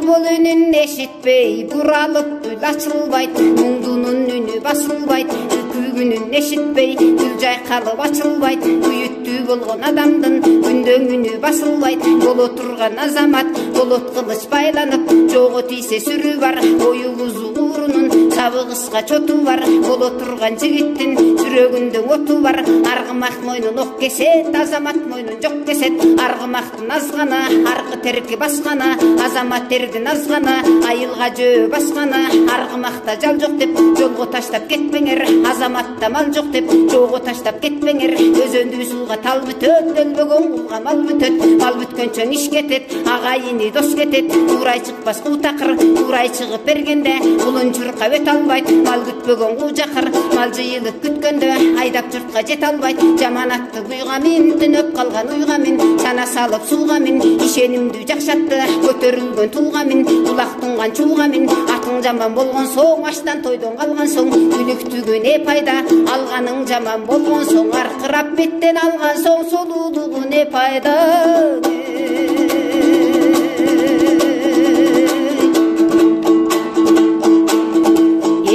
Бұлбұл үнін ешітпей, бұралып гүл açılбайт, мұңдунун үні басылбайт, күгүнүн ешітпей, гүл жайқалып açылбайт, күйүттүү болгон адамдын күндөң үні басылбайт, боло турган азамат, болот кылыч байланып, жого тийсе сүрү бар, ою кузу уурунун, сабыгыска чоту бар, боло турган жигиттин жүрөгүндө оту бар, аргымак мойнун ок кесет, азамат мойнун жок кесет, аргымактын азгана, аркы терки баскана, азамат тердин азгана, айылга жөө баскана, аргымакта жал жок деп, жолго таштап кетпеңер, азаматта мал жок деп, жого таштап кетпеңер, өзөндүү сууга тал бүтөт, өлбөгөн кулга мал бүтөт, мал бүткөнчө иш кетет, агайыны дос кетет, уурай чыкпас куу такыр, уурай чыгып бергенде, улун чуркап өтө албайт, мал күтпөгөн куу жакыр, мал жыйылып күткөндө, айдап журтка жете албайт, жаман атты буйга мин, түнөп калган уйга мин, чана салып сууга мин, ишенимдүү жакшатты, көтөрүлгөн тулга мин, кулак тунган чууга мин, атың жаман болгон соң, аштан тойдон калган соң, үлүктүгү не пайда, алганың жаман болгон соң, аркырап беттен алган соң, солуулугу не пайда.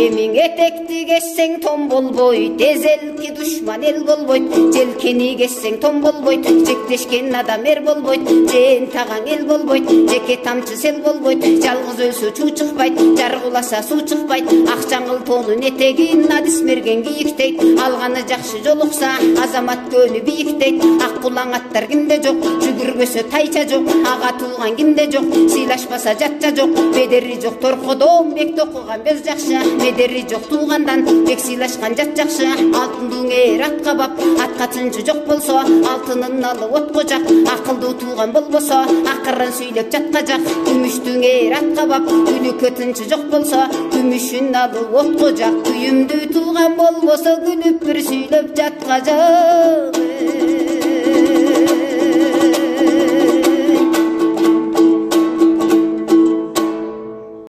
Эмиң этекти кессең том болбойт, эзелки душман эл болбойт, желкени кессең том болбойт, жектешкен адам эр болбойт, жээн таган эл болбойт, жеке тамчы сел болбойт, жалгыз өлсө чуу чыкпайт, жаргыласа суу чыкпайт, ак жаңыл тоонун этегин адис мерген кийиктейт, алганы жакшы жолукса азамат көөнү бийиктейт, ак кулаң аттар кимде жок, жүгүрбөсө тайча жок, ага туулган кимде жок, сыйлашпаса жатча жок, бедери жок торкодон, бекти окуган без жакшы, медери жок туугандан, бек сыйлашкан жат жакшы, алтындуу эр атка бап, атка тынчы жок болсо, алтынын алы отко жак, акылдуу тууган болбосо, акырын сүйлөп жатка жак, күмүштүү эр атка бап, күнүккө тынчы жок болсо, күмүшүн алы отко жак, күйүмдүү тууган болбосо, күлүп бир сүйлөп жатка жак.